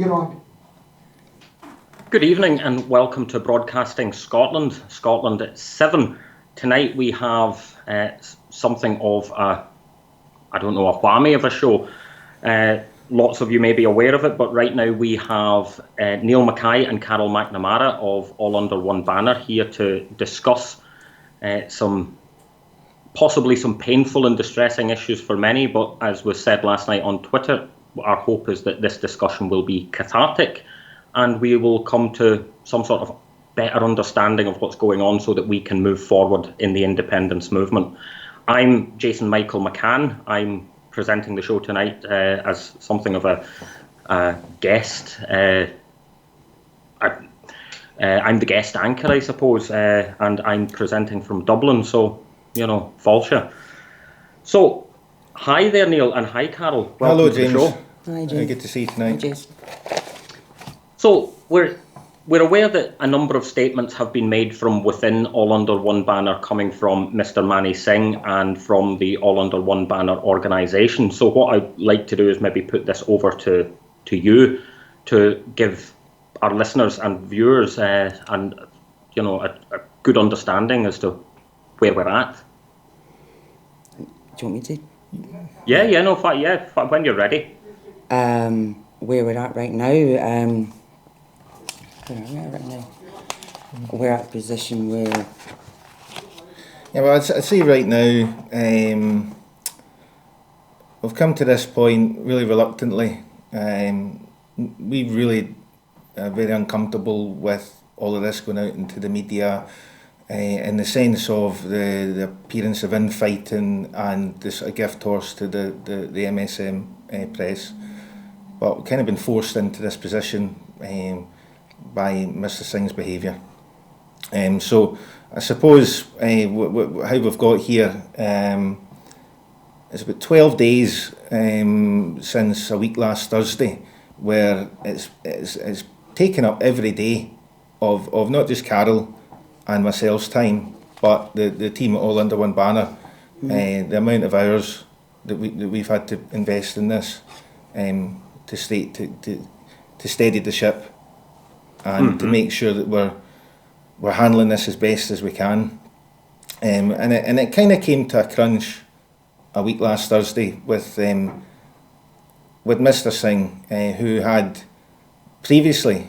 You're on. Good evening and welcome to Broadcasting Scotland, Scotland at 7. Tonight we have something of a whammy of a show. Lots of you may be aware of it, but right now we have Neil Mackay and Carol McNamara of All Under One Banner here to discuss possibly some painful and distressing issues for many, but as was said last night on Twitter, our hope is that this discussion will be cathartic and we will come to some sort of better understanding of what's going on so that we can move forward in the independence movement. I'm Jason Michael McCann. I'm presenting the show tonight as something of a guest. I'm the guest anchor, I suppose, and I'm presenting from Dublin, so, Falsha. So, hi there, Neil, and hi, Carol. Welcome Hello, to James. the show. Hi, James. Good to see you tonight. Hi, Jason. So, we're aware that a number of statements have been made from within All Under One Banner coming from Mr. Mani Singh and from the All Under One Banner organisation. So what I'd like to do is maybe put this over to you to give our listeners and viewers a good understanding as to where we're at. Do you want me to? When you're ready. Where we're at right now, we're at a position where... Yeah, well, I'd say right now, we've come to this point really reluctantly. We really are very uncomfortable with all of this going out into the media in the sense of the appearance of infighting and this a gift horse to the MSM press. But we've kind of been forced into this position by Mr. Singh's behaviour. So I suppose how we've got here it's about 12 days since a week last Thursday where it's taken up every day of not just Carol and myself's time, but the team All Under One Banner, the amount of hours that we've had to invest in this to steady the ship and to make sure that we're handling this as best as we can. And it kind of came to a crunch a week last Thursday with Mr. Singh, who had previously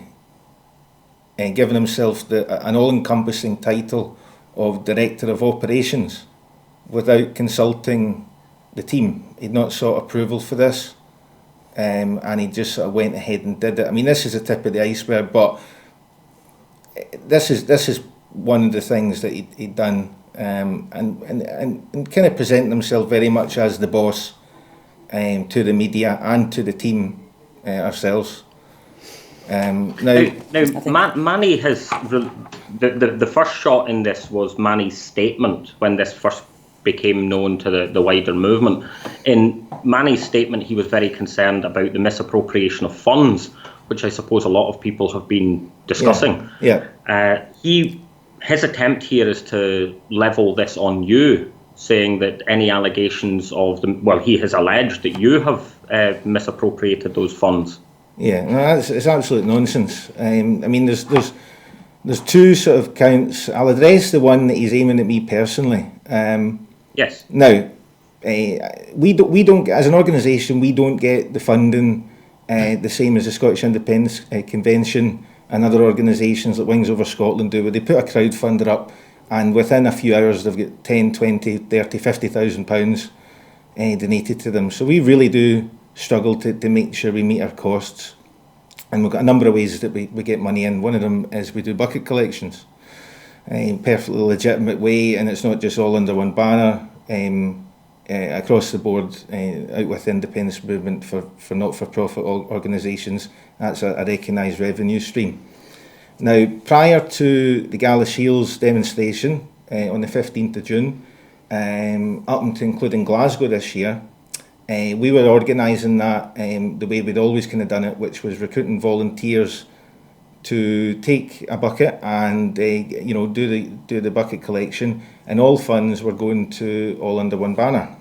given himself an all-encompassing title of Director of Operations without consulting the team. He'd not sought approval for this. And he just sort of went ahead and did it. I mean, this is the tip of the iceberg, but this is one of the things that he'd done, and kind of presenting himself very much as the boss to the media and to the team ourselves. Now Manny has the first shot in this was Manny's statement when this first became known to the wider movement. In Manny's statement, he was very concerned about the misappropriation of funds, which I suppose a lot of people have been discussing. Yeah. His attempt here is to level this on you, saying that any allegations he has alleged that you have misappropriated those funds. Yeah, no, it's absolute nonsense. I mean, there's two sort of counts. I'll address the one that he's aiming at me personally. Yes. Now, we don't as an organisation, we don't get the funding the same as the Scottish Independence Convention and other organisations like Wings Over Scotland do, where they put a crowdfunder up and within a few hours they've got 10, 20, 30, 50,000 pounds donated to them. So we really do struggle to make sure we meet our costs. And we've got a number of ways that we get money in. One of them is we do bucket collections. Perfectly legitimate way, and it's not just All Under One Banner, across the board, out with the independence movement for not-for-profit organisations. That's a recognised revenue stream. Now, prior to the Gala Shields demonstration on the 15th of June, up until including Glasgow this year, we were organising that the way we'd always kind of done it, which was recruiting volunteers to take a bucket and do the bucket collection, and all funds were going to All Under One Banner.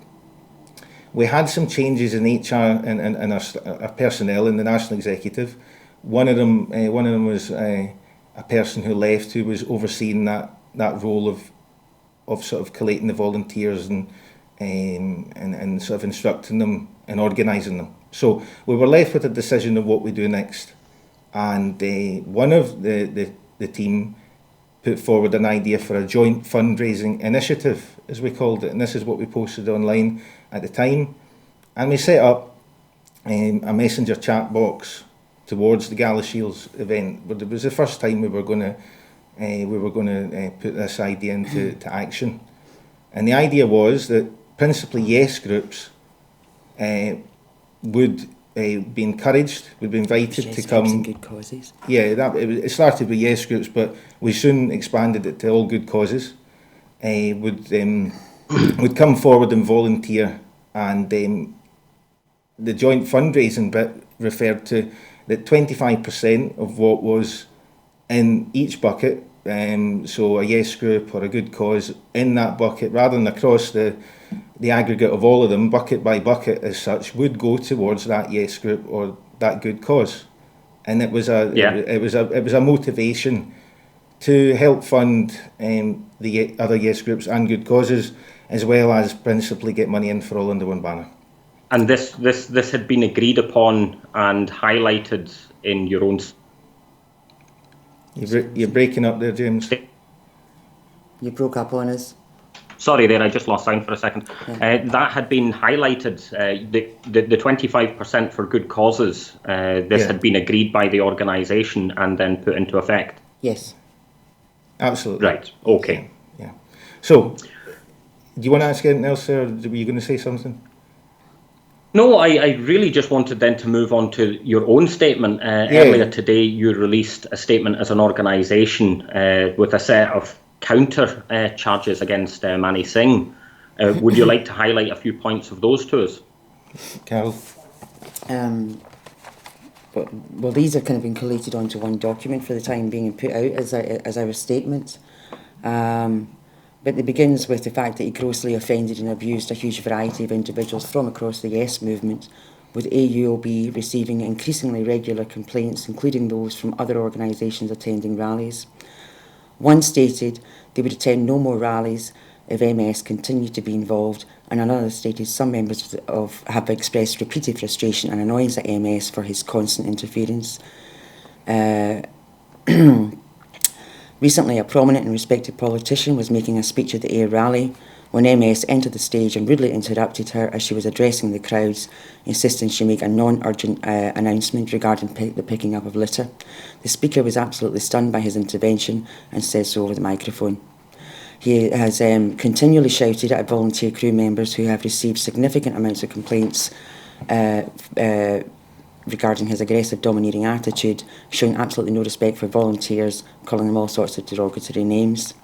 We had some changes in HR and our personnel in the National Executive, One of them was a person who left, who was overseeing that role of sort of collating the volunteers and sort of instructing them and organising them. So we were left with a decision of what we do next, and one of the team put forward an idea for a joint fundraising initiative, as we called it, and this is what we posted online at the time. And we set up a messenger chat box towards the Gala Shields event, but it was the first time we were going to put this idea into action. And the idea was that principally yes groups would be encouraged, would be invited yes to come. And good causes. Yeah, it started with yes groups, but we soon expanded it to all good causes. Would come forward and volunteer, and the joint fundraising bit referred to that 25% of what was in each bucket, so a yes group or a good cause in that bucket, rather than across the aggregate of all of them, bucket by bucket as such, would go towards that yes group or that good cause. And it was a motivation to help fund the other yes groups and good causes, as well as principally get money in for All Under One Banner. And this had been agreed upon and highlighted in your own. You're breaking up there, James. You broke up on us. Sorry there, I just lost sound for a second. Yeah. That had been highlighted, the 25% for good causes. This had been agreed by the organisation and then put into effect. Yes. Absolutely. Right, okay. Yeah. So, do you want to ask anything else, or were you going to say something? No, I really just wanted then to move on to your own statement. Earlier today, you released a statement as an organisation with a set of counter charges against Mani Singh. Would you like to highlight a few points of those to us? Carol? Well, these have kind of been collated onto one document for the time being and put out as our statements. But it begins with the fact that he grossly offended and abused a huge variety of individuals from across the Yes movement, with AUOB receiving increasingly regular complaints, including those from other organisations attending rallies. One stated they would attend no more rallies if MS continued to be involved, and another stated some members have expressed repeated frustration and annoyance at MS for his constant interference. Recently, a prominent and respected politician was making a speech at the Ayr rally when MS entered the stage and rudely interrupted her as she was addressing the crowds, insisting she make a non-urgent announcement regarding the picking up of litter. The speaker was absolutely stunned by his intervention and said so over the microphone. He has continually shouted at volunteer crew members who have received significant amounts of complaints regarding his aggressive, domineering attitude, showing absolutely no respect for volunteers, calling them all sorts of derogatory names.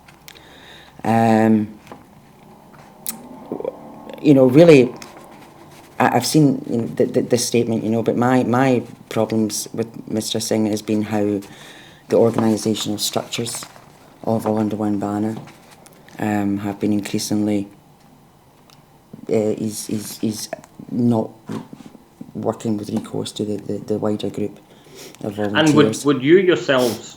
Really, I've seen this statement, but my problems with Mr. Singh has been how the organisational structures of All Under One Banner have been increasingly, he's not working with recourse to the wider group of volunteers. And would you yourselves,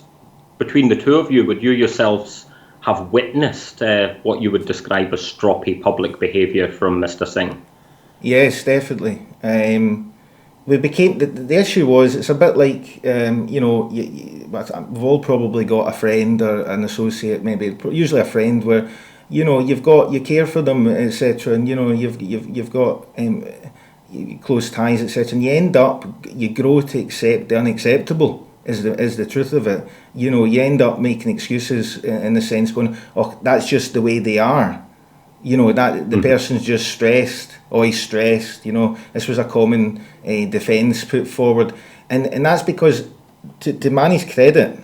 between the two of you, would you yourselves have witnessed what you would describe as stroppy public behaviour from Mr. Singh? Yes, definitely. We became the issue was, it's a bit like we've all probably got a friend or an associate, maybe usually a friend, where you care for them, etc., and you've got close ties, etc., and you grow to accept the unacceptable. Is the truth of it. You end up making excuses in the sense going, oh, that's just the way they are. That the person's just stressed. Oh, he's stressed. This was a common defence put forward, and that's because, to Mani's credit,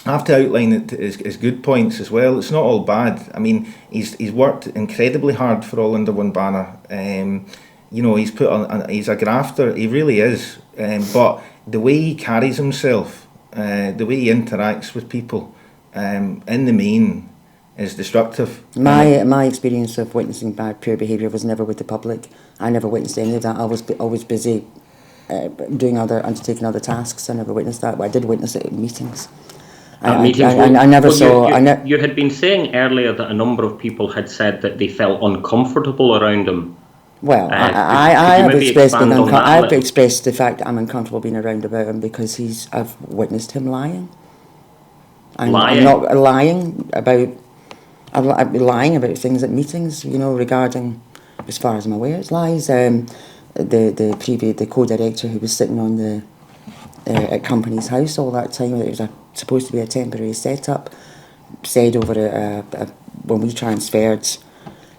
I have to outline it as good points as well. It's not all bad. I mean, he's worked incredibly hard for All Under One Banner. He's he's a grafter. He really is. But the way he carries himself, the way he interacts with people, in the main, is destructive. My experience of witnessing bad, poor behaviour was never with the public. I never witnessed any of that. I was always busy undertaking other tasks. I never witnessed that, but I did witness it at meetings. Meetings. I never saw. You had been saying earlier that a number of people had said that they felt uncomfortable around him. Well, I've expressed the fact that I'm uncomfortable being around about him because I've witnessed him lying. I'm not lying about. I'm lying about things at meetings, regarding, as far as I'm aware, it's lies. The co-director who was sitting on at Company's House all that time, that it was supposed to be a temporary setup, said over when we transferred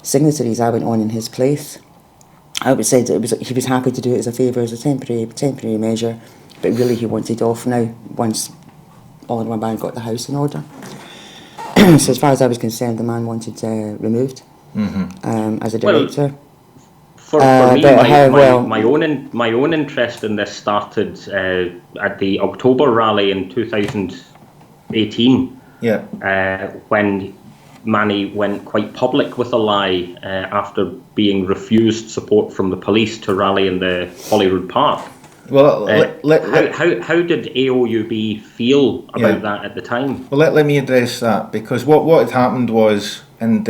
signatories, I went on in his place. I would say that he was happy to do it as a favour, as a temporary measure, but really he wanted off now once all in one band got the house in order. So as far as I was concerned, the man wanted removed as a director. For me, my own interest in this started at the October rally in 2018. Yeah. When Manny went quite public with a lie after being refused support from the police to rally in the Holyrood Park. Well, how did AUOB feel about that at the time? Well, let me address that, because what had happened was, and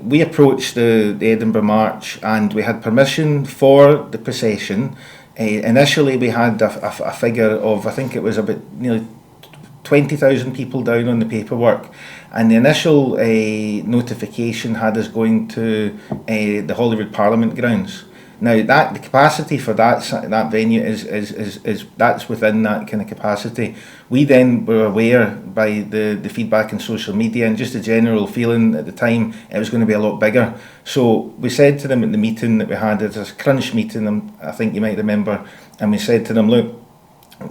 we approached the Edinburgh March and we had permission for the procession. Initially, we had a figure of, I think it was about nearly 20,000 people down on the paperwork, and the initial notification had us going to the Holyrood Parliament grounds. Now the capacity for that venue is that's within that kind of capacity. We then were aware by the feedback in social media and just the general feeling at the time it was going to be a lot bigger. So we said to them at the meeting that we had, it was a crunch meeting, I think you might remember, and we said to them, look,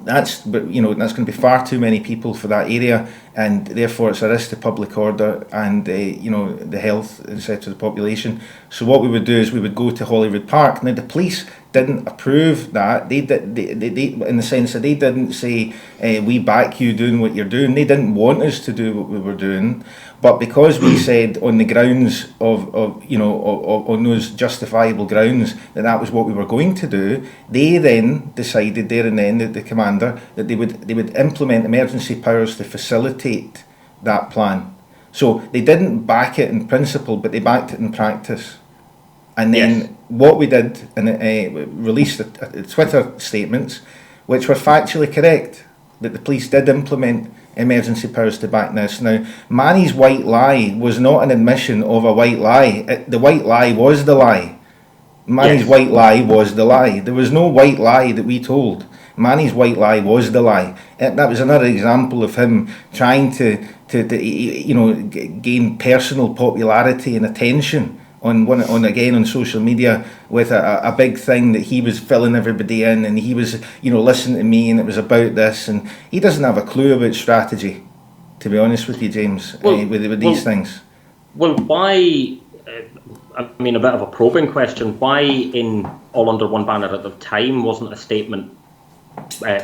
that's going to be far too many people for that area, and therefore it's a risk to public order and the health, etc., of the population. So what we would do is we would go to Holyrood Park. Now the police didn't approve that. They in the sense that they didn't say we back you doing what you're doing. They didn't want us to do what we were doing. But because we said on the grounds on those justifiable grounds that was what we were going to do, they then decided there and then, the commander, that they would implement emergency powers to facilitate that plan. So they didn't back it in principle, but they backed it in practice. And then what we did, and released Twitter statements, which were factually correct, that the police did implement emergency powers to back this. Now, Manny's white lie was not an admission of a white lie. The white lie was the lie. Manny's white lie was the lie. There was no white lie that we told. Manny's white lie was the lie. That was another example of him trying to gain personal popularity and attention on social media with a big thing that he was filling everybody in, and he was listen to me and it was about this, and he doesn't have a clue about strategy, to be honest with you, James, with these things. Well, why? A bit of a probing question. Why in All Under One Banner at the time wasn't a statement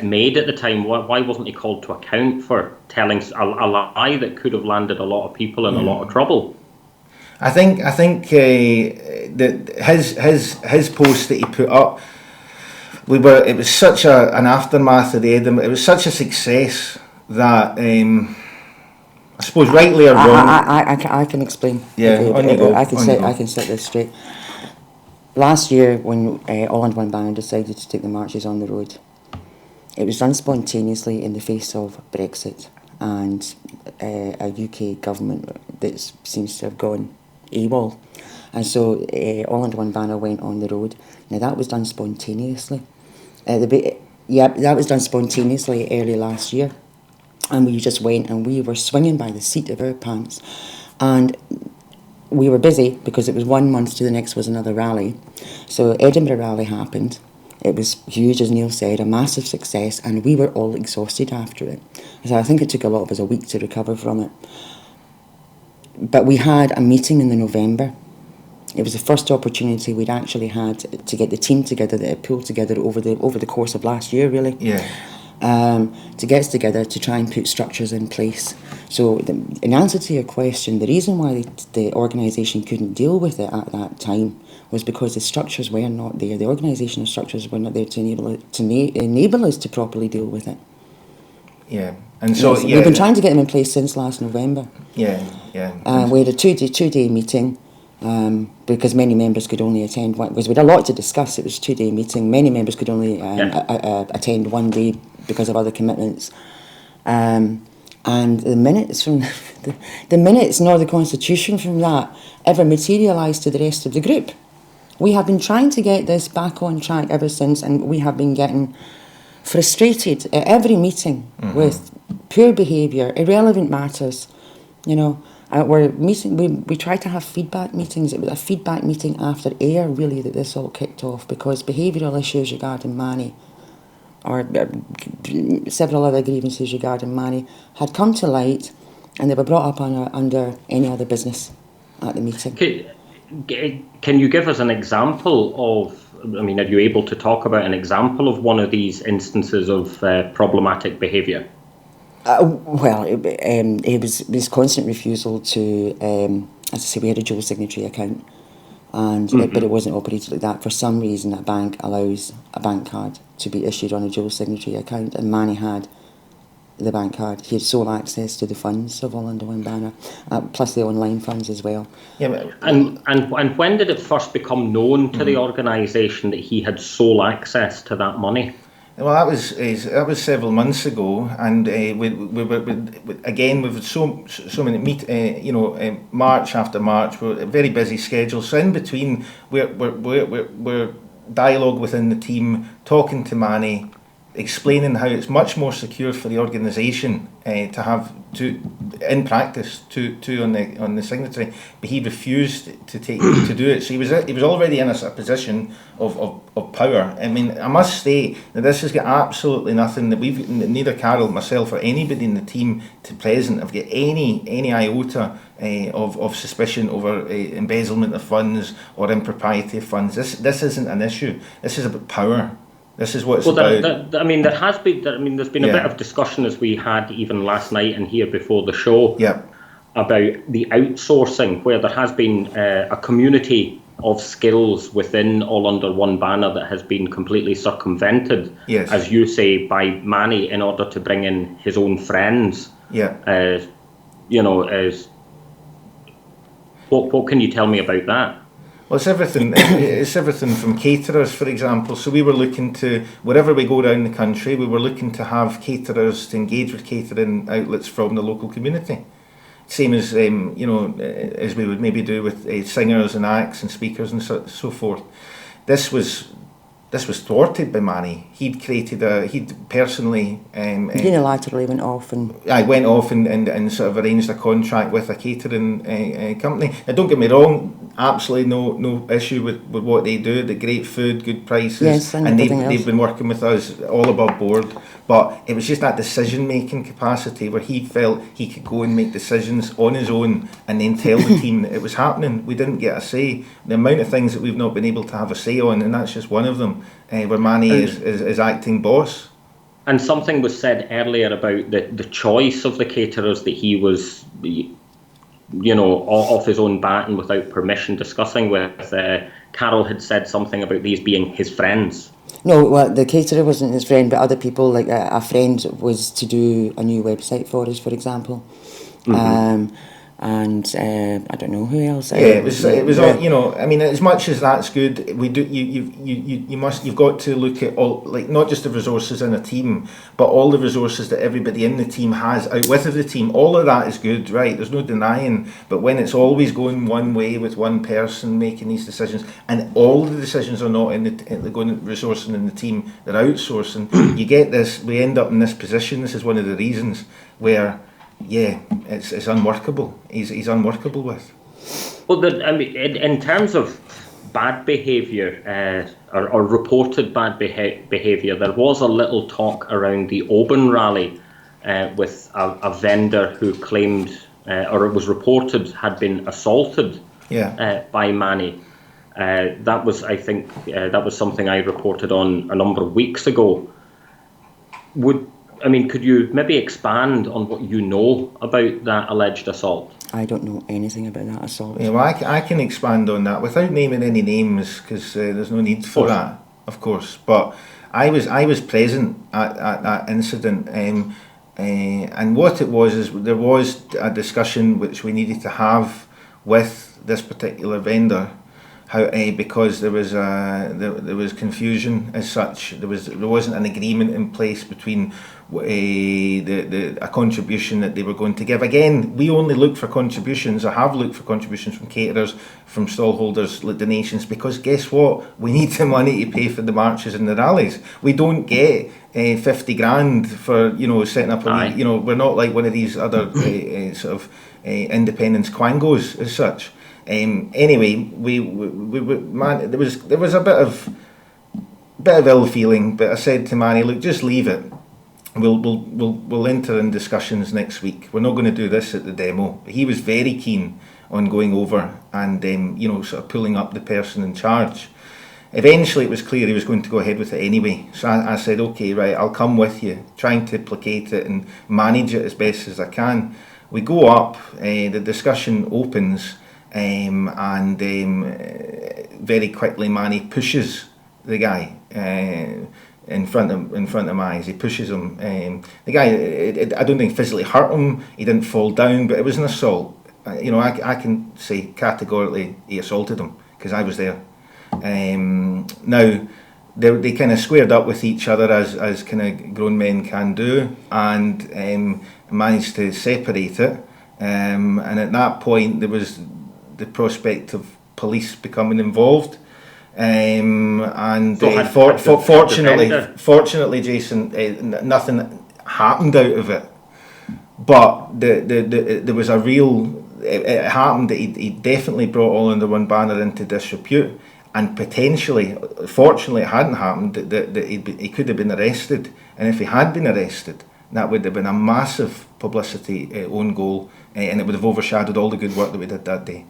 made at the time? Why wasn't he called to account for telling a lie that could have landed a lot of people in a lot of trouble? I think that his post that he put up, it was such an aftermath of the Edinburgh. It was such a success that I suppose rightly or wrong. I can explain. Yeah, I can set this straight. Last year, when All Under One Banner decided to take the marches on the road, it was done spontaneously in the face of Brexit and a UK government that seems to have gone AWOL, and so All Under One Banner went on the road. Now that was done spontaneously. That was done spontaneously early last year, and we just went and we were swinging by the seat of our pants, and we were busy because it was 1 month to the next was another rally. So Edinburgh rally happened. It was huge, as Neil said, a massive success, and we were all exhausted after it. So I think it took a lot of us a week to recover from it. But we had a meeting in November. It was the first opportunity we'd actually had to get the team together that had pulled together over the course of last year, really. Yeah. to get us together to try and put structures in place. So in answer to your question, the reason why the organisation couldn't deal with it at that time was because the structures were not there. The organisational structures were not there to enable us to properly deal with it. Yeah, and so we've been trying to get them in place since last November. Yeah. We had a two-day meeting because many members could only attend one. Because we had a lot to discuss. It was a 2-day meeting. Many members could only attend one day because of other commitments. And the minutes from the minutes nor the constitution from that ever materialised to the rest of the group. We have been trying to get this back on track ever since, and we have been getting frustrated at every meeting with poor behaviour, irrelevant matters. We try to have feedback meetings. It was a feedback meeting after air, really, that this all kicked off, because behavioural issues regarding Manny, or several other grievances regarding Manny, had come to light, and they were brought up under any other business at the meeting. Can you give us an example of, are you able to talk about an example of one of these instances of problematic behaviour? It was this constant refusal to, as I say, we had a dual signatory account, and but it wasn't operated like that. For some reason, a bank allows a bank card to be issued on a dual signatory account, and Manny had the bank card. He had sole access to the funds of All Under One Banner, plus the online funds as well. Yeah, and when did it first become known to the organisation that he had sole access to that money? Well, that was several months ago, and we've had so many March after March. We're a very busy schedule. So in between, we're dialogue within the team, talking to Manny, explaining how it's much more secure for the organisation to have in practice on the signatory, but he refused to do it. So he was already in a position of power. I must say that this has got absolutely nothing that neither Carol, myself, or anybody in the team to present have got any iota of suspicion over embezzlement of funds or impropriety of funds. This isn't an issue. This is about power. This is what it's about. There's been a bit of discussion, as we had even last night and here before the show, about the outsourcing, where there has been a community of skills within All Under One Banner that has been completely circumvented, as you say, by Manny in order to bring in his own friends. What can you tell me about that? Well, it's everything. It's everything from caterers, for example. So we were looking to, wherever we go around the country, we were looking to have caterers to engage with catering outlets from the local community. Same as as we would maybe do with singers and acts and speakers and so forth. This was thwarted by Manny. He'd personally unilaterally went off and sort of arranged a contract with a catering company. Now, don't get me wrong, absolutely no issue with what they do. The great food, good prices, and they've been working with us all above board. But it was just that decision-making capacity where he felt he could go and make decisions on his own and then tell the team that it was happening. We didn't get a say. The amount of things that we've not been able to have a say on, and that's just one of them, where Manny is acting boss. And something was said earlier about the choice of the caterers that he was, off his own bat and without permission discussing with. Carol had said something about these being his friends. No, well, the caterer wasn't his friend, but other people, like a friend was to do a new website for us, for example. And I don't know who else. It was all, as much as that's good, we do. You've got to look at all, like, not just the resources in a team, but all the resources that everybody in the team has out with the team. All of that is good, right? There's no denying. But when it's always going one way with one person making these decisions, and all the decisions are not going resourcing in the team, they're outsourcing. You get this. We end up in this position. This is one of the reasons where. Yeah, it's unworkable. He's unworkable with. Well, in terms of bad behaviour or reported bad behaviour, there was a little talk around the Oban rally with a vendor who claimed, or it was reported, had been assaulted by Manny. That was something I reported on a number of weeks ago. could you maybe expand on what you know about that alleged assault? I don't know anything about that assault. Yeah, well, I can expand on that without naming any names, because there's no need for that, of course. But I was present at that incident, and what it was is there was a discussion which we needed to have with this particular vendor, because there was confusion as such. There wasn't an agreement in place between a contribution that they were going to give. Again, we only look for contributions. I have looked for contributions from caterers, from stallholders, donations, because guess what? We need the money to pay for the marches and the rallies. We don't get 50 grand for setting up we're not like one of these other sort of independence quangos as such. Anyway, there was a bit of ill feeling, but I said to Manny, look, just leave it. We'll enter in discussions next week. We're not going to do this at the demo. He was very keen on going over and sort of pulling up the person in charge. Eventually, it was clear he was going to go ahead with it anyway. So I said, okay, right, I'll come with you, trying to placate it and manage it as best as I can. We go up, the discussion opens, and very quickly Manny pushes the guy in front of my eyes. He pushes him. The guy, I don't think physically hurt him. He didn't fall down, but it was an assault. I can say categorically he assaulted him because I was there. Now they kind of squared up with each other as kind of grown men can do, and managed to separate it. And at that point there was the prospect of police becoming involved. Fortunately, Jason, nothing happened out of it. But there was a real. It happened that he definitely brought All Under One Banner into disrepute, and potentially, fortunately, it hadn't happened that he could have been arrested. And if he had been arrested, that would have been a massive publicity own goal, and it would have overshadowed all the good work that we did that day.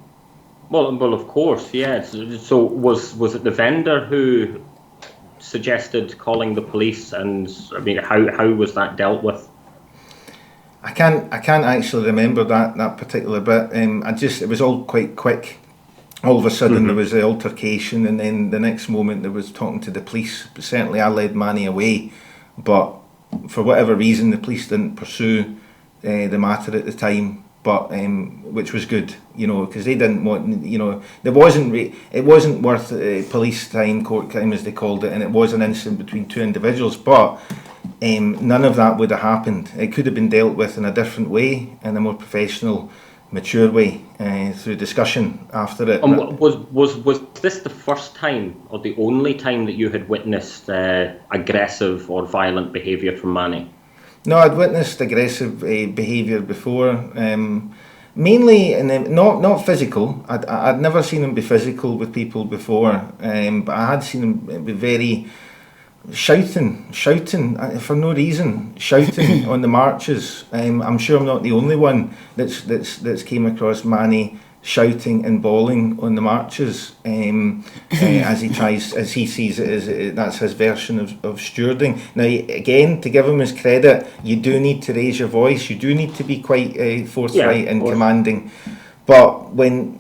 Well, of course, yes. So was it the vendor who suggested calling the police, and how was that dealt with? I can't actually remember that particular bit. It was all quite quick. All of a sudden there was the altercation, and then the next moment there was talking to the police. But certainly I led Manny away, but for whatever reason the police didn't pursue the matter at the time. But which was good, because they didn't want, it wasn't worth police time, court time as they called it, and it was an incident between two individuals. But none of that would have happened. It could have been dealt with in a different way, in a more professional, mature way, through discussion after it. And was this the first time or the only time that you had witnessed aggressive or violent behaviour from Manny? No, I'd witnessed aggressive behaviour before, mainly not physical. I'd never seen him be physical with people before, but I had seen him be very shouting for no reason, shouting on the marches. I'm sure I'm not the only one that's came across Manny shouting and bawling on the marches, as he sees it as that's his version of stewarding. Now, again, to give him his credit, you do need to raise your voice, you do need to be quite forthright and commanding, but when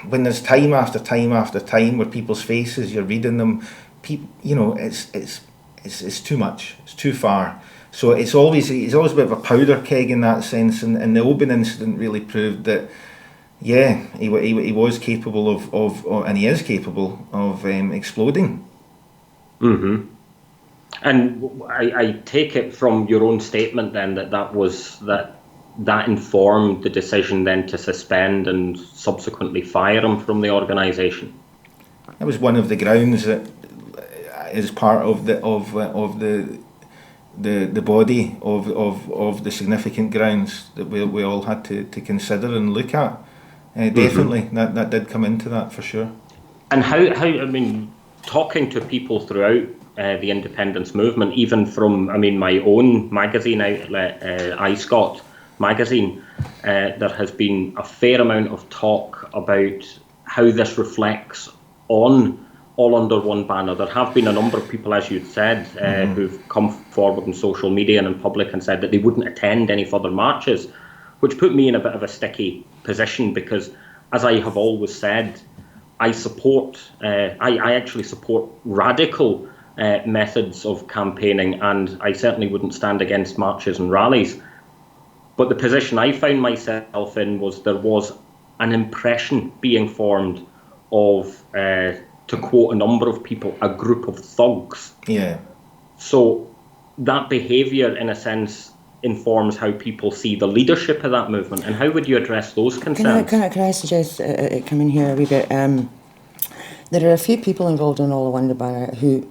there's time after time after time where people's faces, you're reading them, it's too much, it's too far. So he's always a bit of a powder keg in that sense, and the Oban incident really proved that. Yeah, he was capable of and he is capable of exploding. Mm-hmm. And I take it from your own statement then that informed the decision then to suspend and subsequently fire him from the organisation. That was one of the grounds that is part of the body of the significant grounds that we all had to consider and look at. Definitely, that did come into that for sure. And how talking to people throughout the independence movement, even from my own magazine outlet, iScot magazine, there has been a fair amount of talk about how this reflects on all under one banner. There have been a number of people, as you said, who've come forward on social media and in public and said that they wouldn't attend any further marches, which put me in a bit of a sticky position because, as I have always said, I actually support radical methods of campaigning, and I certainly wouldn't stand against marches and rallies. But the position I found myself in was there was an impression being formed of, to quote a number of people, a group of thugs. Yeah. So that behaviour, in a sense, informs how people see the leadership of that movement. And how would you address those concerns? Can I suggest come in here a wee bit? There are a few people involved in All Wonder Banner who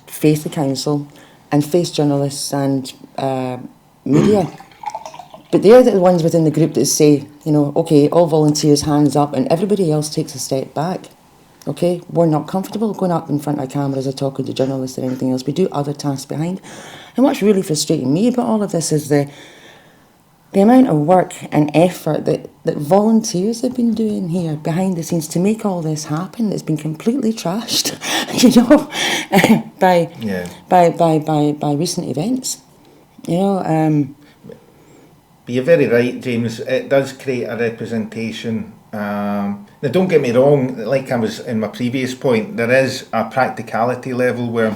face the council and face journalists and media. But they're the ones within the group that say, okay, all volunteers, hands up, and everybody else takes a step back. Okay, we're not comfortable going up in front of cameras or talking to journalists or anything else. We do other tasks behind. And what's really frustrating me about all of this is the amount of work and effort that volunteers have been doing here behind the scenes to make all this happen. It's been completely trashed, by recent events. But you're very right, James. It does create a representation. Now, don't get me wrong, like I was in my previous point, there is a practicality level where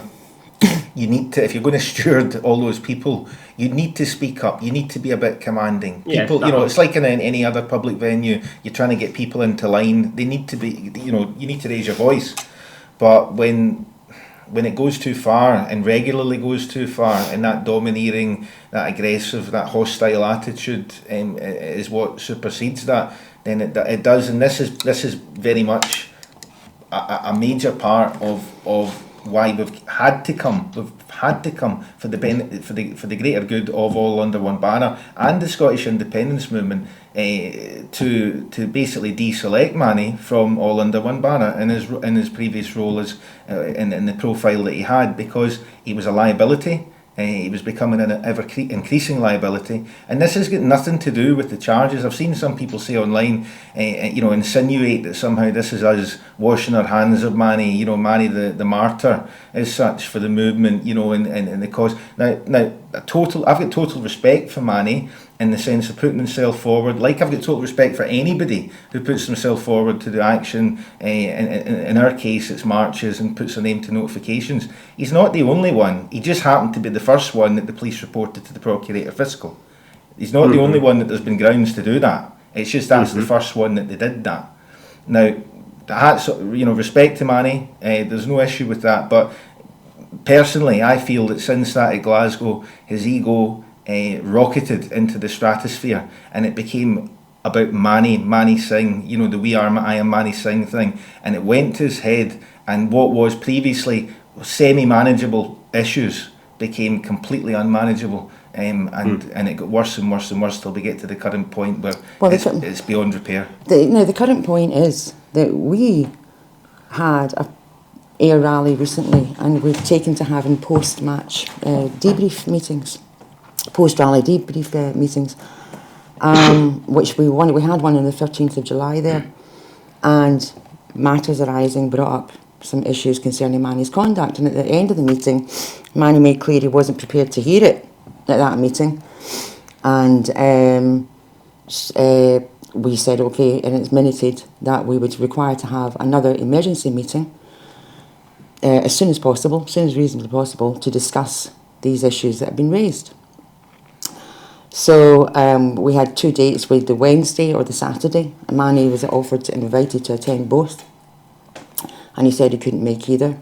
you need to, if you're going to steward all those people, you need to speak up. You need to be a bit commanding. People, it's like in any other public venue, you're trying to get people into line. They need to be, you need to raise your voice. But when it goes too far and regularly goes too far, and that domineering, that aggressive, that hostile attitude is what supersedes that, then it does. And this is very much a major part of why we've had to come for the greater good of all under one banner and the Scottish independence movement to basically deselect Manny from all under one banner in his previous role as in the profile that he had, because he was a liability. He was becoming an ever-increasing liability, and this has got nothing to do with the charges. I've seen some people say online, insinuate that somehow this is us washing our hands of Manny, Manny the martyr as such for the movement, and the cause. Now, I've got total respect for Manny in the sense of putting himself forward, like I've got total respect for anybody who puts himself forward to do action. In our case, it's marches and puts their name to notifications. He's not the only one. He just happened to be the first one that the police reported to the Procurator Fiscal. He's not the only one that there's been grounds to do that. It's just that's the first one that they did that. Now, that's, respect to Manny. There's no issue with that. But personally, I feel that since that at Glasgow, his ego rocketed into the stratosphere, and it became about Manny Singh, the We Are I Am Manny Singh thing, and it went to his head, and what was previously semi-manageable issues became completely unmanageable, and it got worse and worse and worse till we get to the current point where it's beyond repair. The current point is that we had a rally recently, and we've taken to having post-match debrief meetings. Post-rally debrief meetings, which we had one on the 13th of July there, and matters arising brought up some issues concerning Manny's conduct, and at the end of the meeting, Manny made clear he wasn't prepared to hear it at that meeting, and we said okay, and it's minuted that we would require to have another emergency meeting as soon as possible, as soon as reasonably possible, to discuss these issues that have been raised. So we had two dates, with the Wednesday or the Saturday. Manny was offered and invited to attend both, and he said he couldn't make either.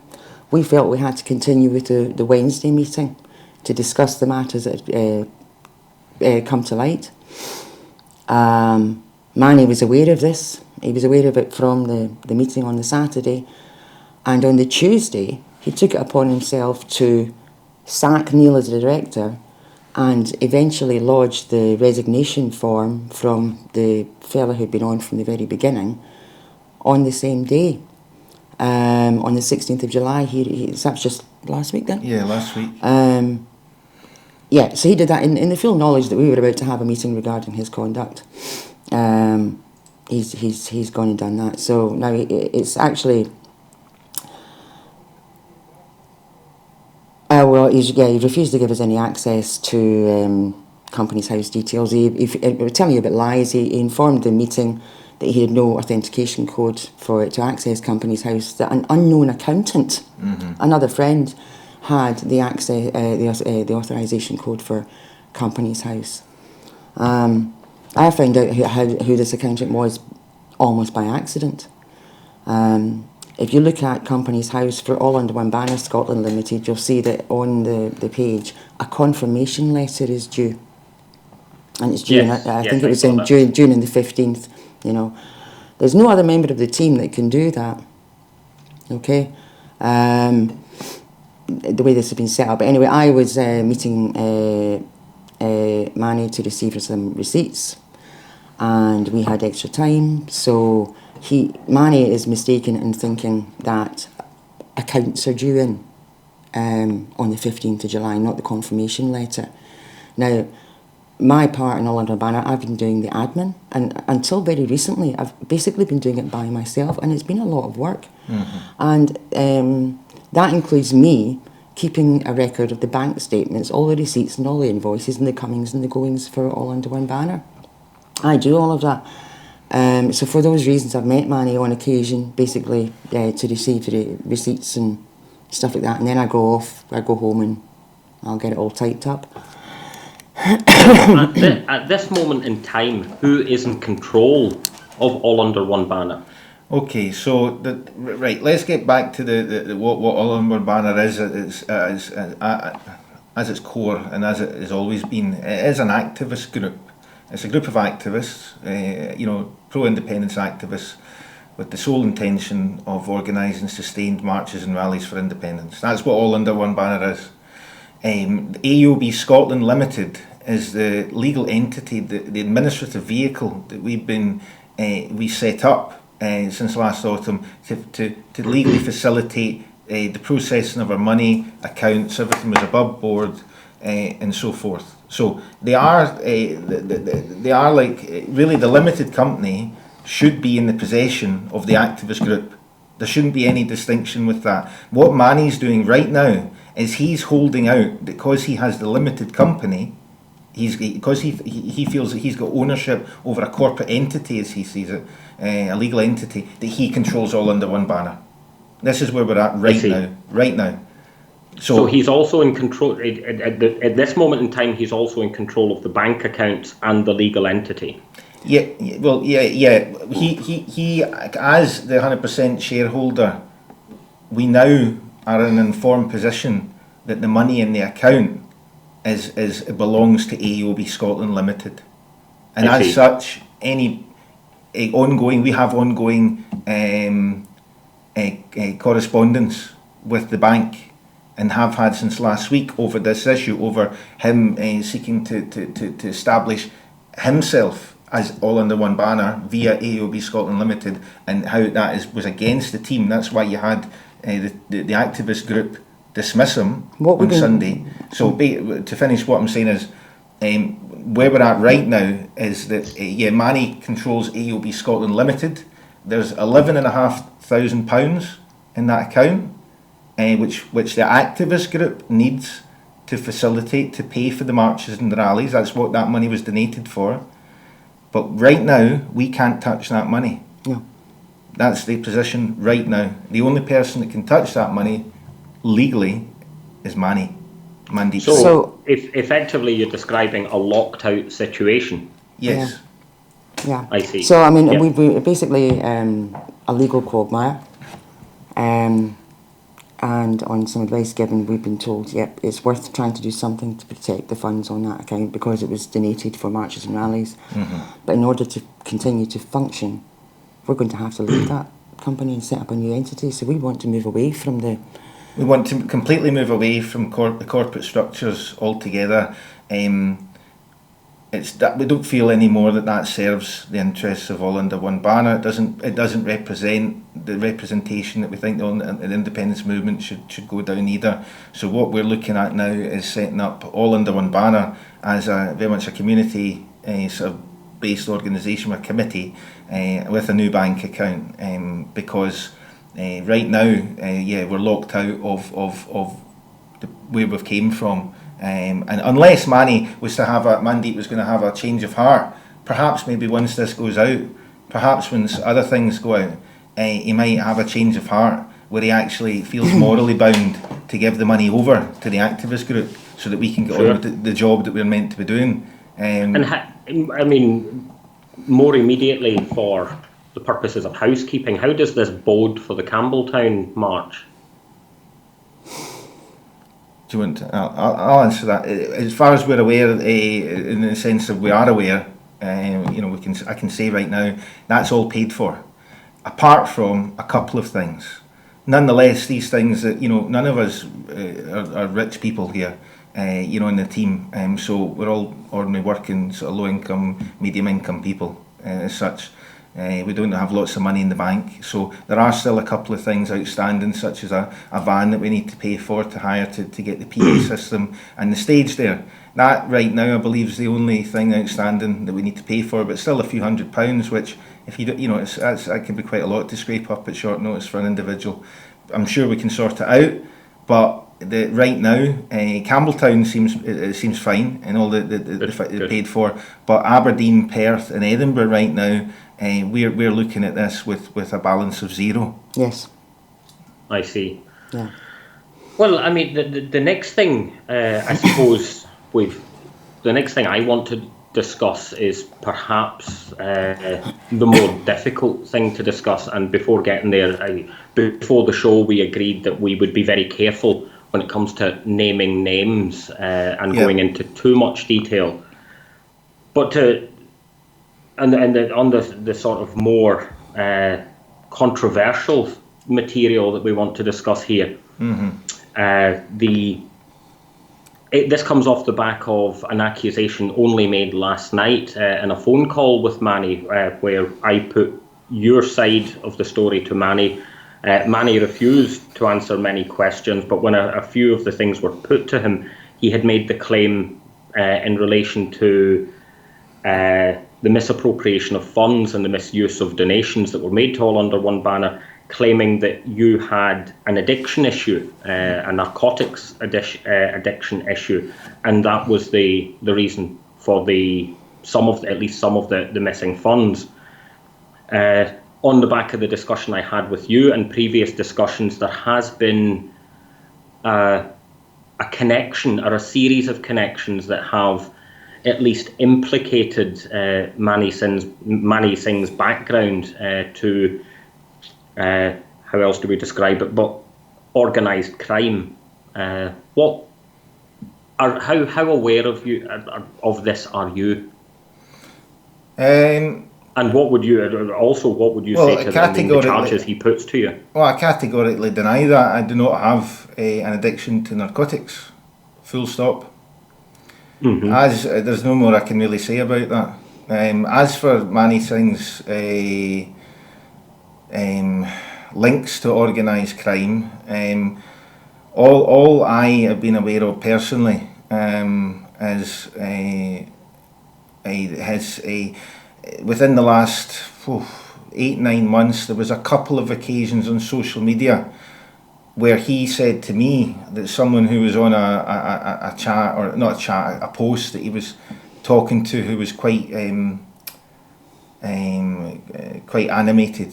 We felt we had to continue with the Wednesday meeting to discuss the matters that come to light. Manny was aware of this. He was aware of it from the meeting on the Saturday, and on the Tuesday he took it upon himself to sack Neil as the director and eventually lodged the resignation form from the fella who'd been on from the very beginning on the same day, on the 16th of July. That's just last week then? Yeah, last week. So he did that in the full knowledge that we were about to have a meeting regarding his conduct. He's gone and done that. So now it's actually he refused to give us any access to Companies House details. He was telling you about lies. He informed the meeting that he had no authentication code to access Companies House. That an unknown accountant, another friend, had the access, the authorization code for Companies House. I found out who this accountant was almost by accident. If you look at Companies House for All Under One Banner Scotland Limited, you'll see that on the page a confirmation letter is due, and it's due. Yes, I yes, think it I was saw in that. June on the 15th. You know, there's no other member of the team that can do that. Okay, the way this has been set up. But anyway, I was meeting Manny to receive some receipts, and we had extra time, so Manny is mistaken in thinking that accounts are due in on the 15th of July, not the confirmation letter. Now, my part in All Under Banner, I've been doing the admin, and until very recently, I've basically been doing it by myself, and it's been a lot of work. And that includes me keeping a record of the bank statements, all the receipts and all the invoices and the comings and the goings for All Under One Banner. I do all of that. So for those reasons, I've met Manny on occasion, basically, to receive the receipts and stuff like that. And then I go home and I'll get it all typed up. At this moment in time, who is in control of All Under One Banner? Okay, so right. Let's get back to the what All Under One Banner is as its core and as it has always been. It is an activist group. It's a group of activists, pro-independence activists, with the sole intention of organising sustained marches and rallies for independence. That's what All Under One Banner is. AUOB Scotland Limited is the legal entity, the administrative vehicle that we set up since last autumn to legally facilitate the processing of our money, accounts, everything was above board, and so forth. So they are like really the limited company should be in the possession of the activist group. There shouldn't be any distinction with that. What Manny's doing right now is he's holding out because he has the limited company. Because he feels that he's got ownership over a corporate entity, as he sees it, a legal entity, that he controls All Under One Banner. This is where we're at right now. So he's also in control, at this moment in time, he's also in control of the bank accounts and the legal entity. Yeah. He as the 100% shareholder, we now are in an informed position that the money in the account it belongs to AUOB Scotland Limited, and as such, we have ongoing correspondence with the bank, and have had since last week over this issue, over him seeking to establish himself as All Under One Banner via AUOB Scotland Limited, and how that was against the team. That's why you had the activist group dismiss him on Sunday. So to finish, what I'm saying is where we're at right now is that Manny controls AUOB Scotland Limited. There's £11,500 in that account, which the activist group needs to facilitate, to pay for the marches and the rallies. That's what that money was donated for. But right now, we can't touch that money. No. That's the position right now. The only person that can touch that money legally is Manny. Mandeep. So if effectively you're describing a locked out situation. Yes. Yeah. I see. So I mean, we basically a legal quagmire. And on some advice given, we've been told, it's worth trying to do something to protect the funds on that account because it was donated for marches and rallies. But in order to continue to function, we're going to have to leave that company and set up a new entity. So we want to move away from the... We want to completely move away from the corporate structures altogether. It's that we don't feel anymore that serves the interests of All Under One Banner. It doesn't represent the representation that we think the independence movement should go down either. So what we're looking at now is setting up All Under One Banner as very much a community sort of based organisation, a committee with a new bank account, because right now we're locked out of where we've came from. And unless Mandeep was going to have a change of heart, perhaps maybe once this goes out, perhaps once other things go out, he might have a change of heart where he actually feels morally bound to give the money over to the activist group so that we can get on with the job that we're meant to be doing. More immediately, for the purposes of housekeeping, how does this bode for the Campbelltown March? Do you want to, I'll answer that. As far as we're aware, in the sense of we are aware, I can say right now that's all paid for, apart from a couple of things. Nonetheless, these things that none of us are rich people here, in the team. So we're all ordinary working, sort of low income, medium income people as such. We don't have lots of money in the bank, so there are still a couple of things outstanding, such as a van that we need to pay for to hire to get the PA system and the stage there. That right now I believe is the only thing outstanding that we need to pay for, but still a few £100, which if you do, that can be quite a lot to scrape up at short notice for an individual. I'm sure we can sort it out, but right now Campbelltown seems fine and all the paid for, but Aberdeen, Perth and Edinburgh right now, we're looking at this with a balance of zero. Yes. I see. Yeah. Well, I mean, the next thing, I suppose, the next thing I want to discuss is perhaps the more difficult thing to discuss. And before getting there, before the show, we agreed that we would be very careful when it comes to naming names and going into too much detail. But on the sort of more controversial material that we want to discuss here, this comes off the back of an accusation only made last night in a phone call with Manny, where I put your side of the story to Manny. Manny refused to answer many questions, but when a few of the things were put to him, he had made the claim in relation to the misappropriation of funds and the misuse of donations that were made to All Under One Banner, claiming that you had an addiction issue, a narcotics addiction issue, and that was the reason for at least some of the missing funds. On the back of the discussion I had with you and previous discussions, there has been a connection or a series of connections that have at least implicated Manny Singh's background to how else do we describe it? But organised crime. How aware of this are you? And what would you say to the charges he puts to you? Well, I categorically deny that. I do not have an addiction to narcotics. Full stop. As there's no more I can really say about that. As for Manny Singh's links to organised crime, all I have been aware of personally is within the last 8-9 months, there was a couple of occasions on social media where he said to me that someone who was on a chat, or not a chat, a post that he was talking to, who was quite animated,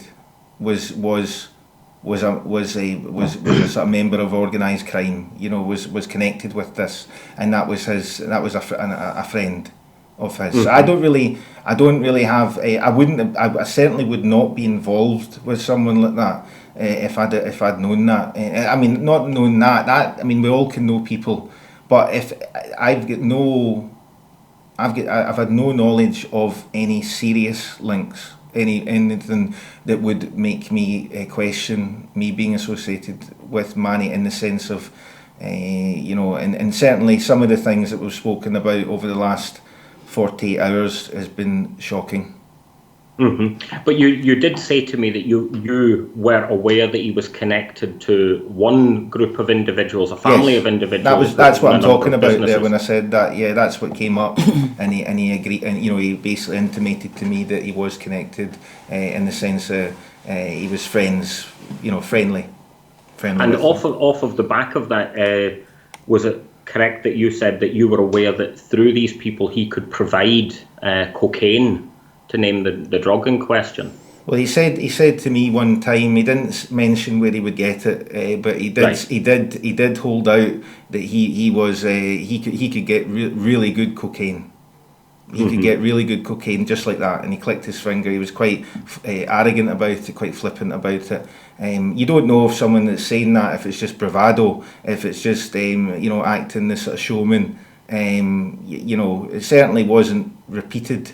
was a sort of member of organised crime. Was connected with this, and that was a friend of his. So I don't really have I certainly would not be involved with someone like that if I'd known that. Not known that we all can know people, but if I've had no knowledge of any serious links, anything that would make me question me being associated with Manny, in the sense of and certainly some of the things that we've spoken about over the last 48 hours has been shocking. But you did say to me that you were aware that he was connected to one group of individuals, a family of individuals. That's what I'm talking about there when I said that. Yeah, that's what came up, and he agreed, and he basically intimated to me that he was connected in the sense he was friendly. And off of the back of that, was it correct that you said that you were aware that through these people he could provide cocaine, to name the drug in question? Well, he said to me one time, he didn't mention where he would get it, but he did. Right. He did hold out that he could get really good cocaine. He could get really good cocaine just like that, and he clicked his finger. He was quite arrogant about it, quite flippant about it. You don't know if someone that's saying that, if it's just bravado, if it's just acting this sort of showman. It certainly wasn't repeated,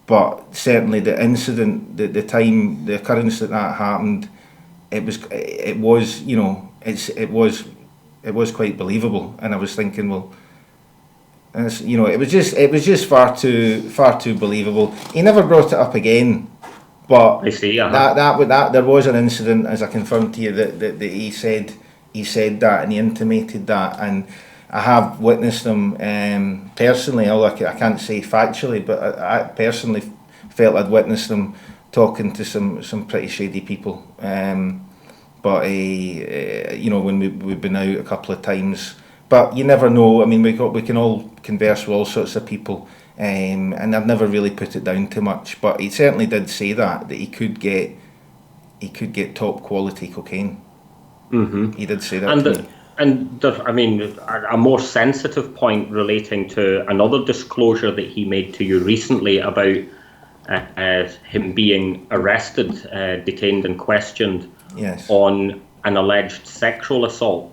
but certainly the incident, the occurrence that happened, it was quite believable, and I was thinking, well. It was just far too believable. He never brought it up again, but I see. that there was an incident, as I confirmed to you, that he said that, and he intimated that, and I have witnessed them personally. Although I can't say factually, but I personally felt I'd witnessed them talking to some pretty shady people. But when we've been out a couple of times. But you never know. I mean, we can all converse with all sorts of people, and I've never really put it down too much. But he certainly did say that he could get top quality cocaine. Mm-hmm. He did say that to me. And a more sensitive point relating to another disclosure that he made to you recently about him being arrested, detained, and questioned on an alleged sexual assault.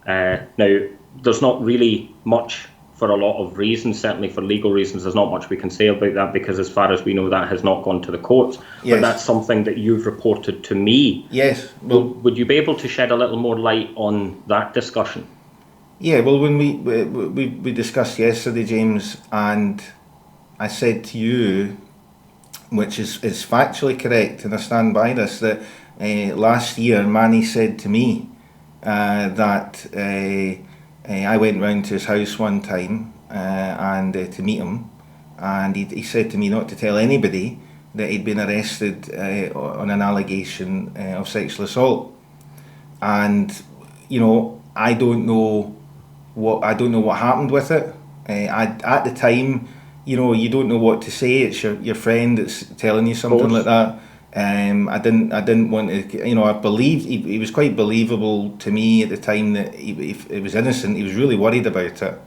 Now, there's not really much, for a lot of reasons, certainly for legal reasons, there's not much we can say about that, because as far as we know, that has not gone to the courts. Yes. But that's something that you've reported to me. Yes. Well, would you be able to shed a little more light on that discussion? Yeah, well, when we discussed yesterday, James, and I said to you, which is factually correct, and I stand by this, that last year Manny said to me, that I went round to his house one time and to meet him, and he said to me not to tell anybody that he'd been arrested on an allegation of sexual assault. And I don't know what happened with it. At the time, you don't know what to say. It's your friend that's telling you something like that. I didn't want to, I believed he was quite believable to me at the time that he was innocent. He was really worried about it.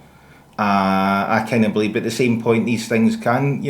I kind of believe, but at the same point, these things can,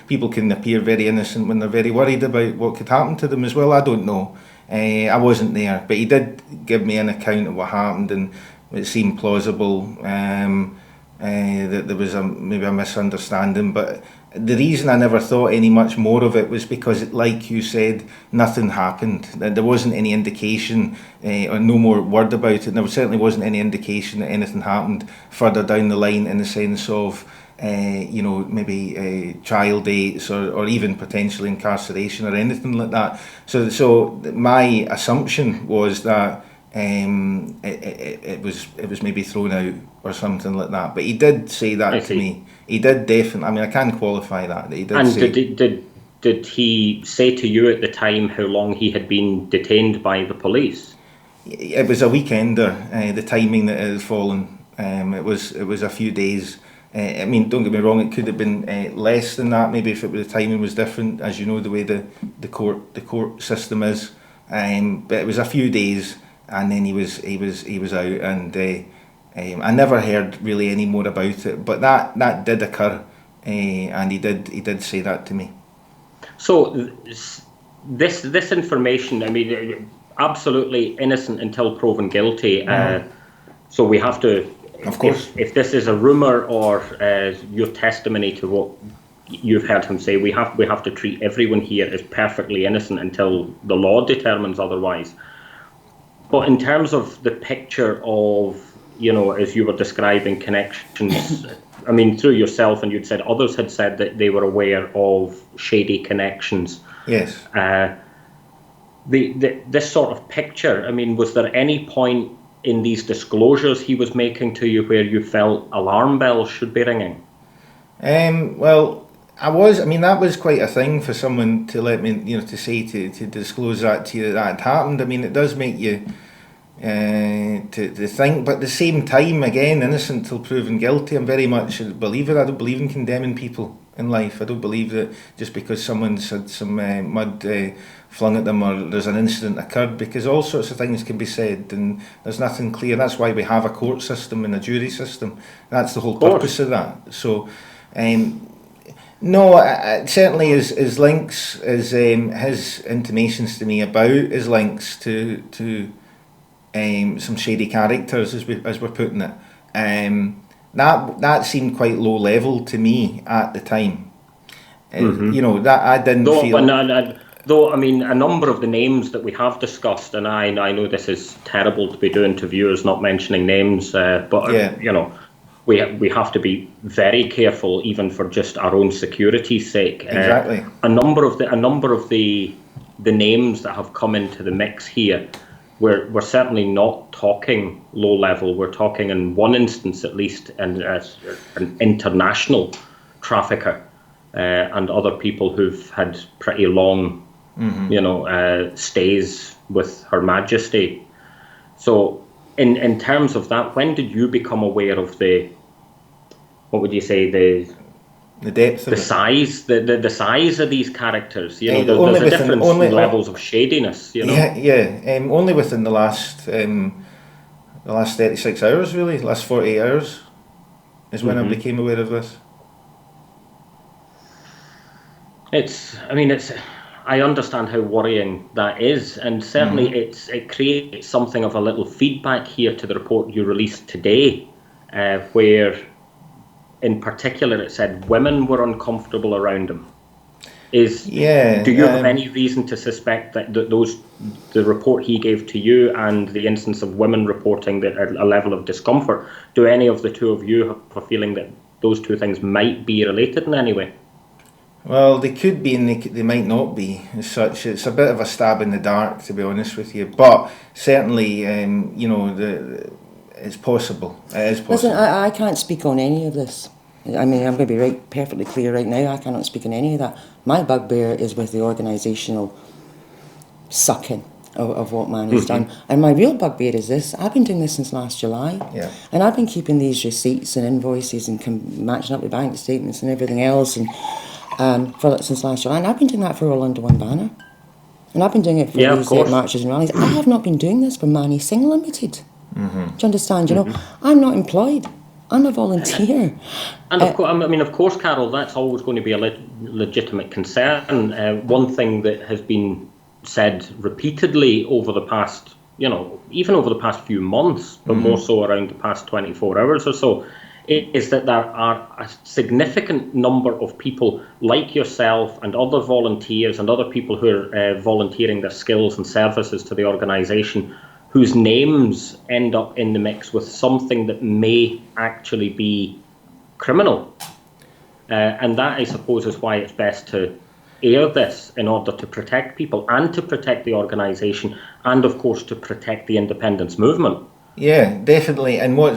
people can appear very innocent when they're very worried about what could happen to them as well. I don't know. I wasn't there, but he did give me an account of what happened, and it seemed plausible that there was maybe a misunderstanding, but the reason I never thought any much more of it was because, like you said, nothing happened. There wasn't any indication or no more word about it. And there certainly wasn't any indication that anything happened further down the line in the sense of, maybe trial dates or even potentially incarceration or anything like that. So my assumption was that it was maybe thrown out or something like that. But he did say that to me. He did definitely. I mean, I can qualify that. He did. And say, did he say to you at the time how long he had been detained by the police? It was a weekender. The timing that it had fallen. It was a few days. I mean, don't get me wrong. It could have been less than that. Maybe if the timing was different, as you know, the way the court system is. But it was a few days, and then he was out, and I never heard really any more about it. But that did occur, and he did say that to me. So this information, I mean, absolutely innocent until proven guilty. So we have to. Of course. If this is a rumour or your testimony to what you've heard him say, we have to treat everyone here as perfectly innocent until the law determines otherwise. But in terms of the picture of, as you were describing, connections, I mean, through yourself, and you'd said others had said that they were aware of shady connections. Yes. This sort of picture, I mean, was there any point in these disclosures he was making to you where you felt alarm bells should be ringing? Well, that was quite a thing for someone to let me, to say, to disclose that to you, that had happened. I mean, it does make you to think. But at the same time, again, innocent till proven guilty. I'm very much a believer. I don't believe in condemning people in life. I don't believe that just because someone's had some mud flung at them or there's an incident occurred, because all sorts of things can be said and there's nothing clear. That's why we have a court system and a jury system. That's the whole purpose of that. So no, certainly his links, his intimations to me about his links to some shady characters, as we're putting it, that seemed quite low level to me at the time. You know, that I didn't feel. Though, I mean, a number of the names that we have discussed, and I know this is terrible to be doing to viewers, not mentioning names, but you know, we have to be very careful, even for just our own security's sake. Exactly. A number of the names that have come into the mix here, we're certainly not talking low level. We're talking, in one instance at least, an international trafficker, and other people who've had pretty long, you know, stays with Her Majesty. So, in terms of that, when did you become aware of the, what would you say, the depth of the size, the size of these characters? You know, there's a difference in levels of shadiness. You know, only within the last 36 hours, really, the last 48 hours, is when I became aware of this. I understand how worrying that is, and certainly it creates something of a little feedback here to the report you released today, where in particular it said women were uncomfortable around him. Do you have any reason to suspect that the report he gave to you and the instance of women reporting that a level of discomfort, do any of the two of you have a feeling that those two things might be related in any way? Well, they could be and they might not be as such. It's a bit of a stab in the dark, to be honest with you. But certainly, you know, it's possible. It is possible. Listen, I can't speak on any of this. I mean, I'm going to be perfectly clear right now. I cannot speak on any of that. My bugbear is with the organisational sucking of what Manny's done. And my real bugbear is this. I've been doing this since last July. Yeah. And I've been keeping these receipts and invoices and matching up with bank statements and everything else and since last July. And I've been doing that for All Under One Banner. And I've been doing it for these marches and rallies. I have not been doing this for Manny Singh Limited. Do you understand? You know, I'm not employed. I'm a volunteer. And of course, Carol, that's always going to be a legitimate concern. One thing that has been said repeatedly over the past, you know, even over the past few months, but more so around the past 24 hours or so, is that there are a significant number of people like yourself and other volunteers and other people who are volunteering their skills and services to the organisation whose names end up in the mix with something that may actually be criminal. And that, I suppose, is why it's best to air this in order to protect people and to protect the organisation and, of course, to protect the independence movement. Yeah, definitely. And what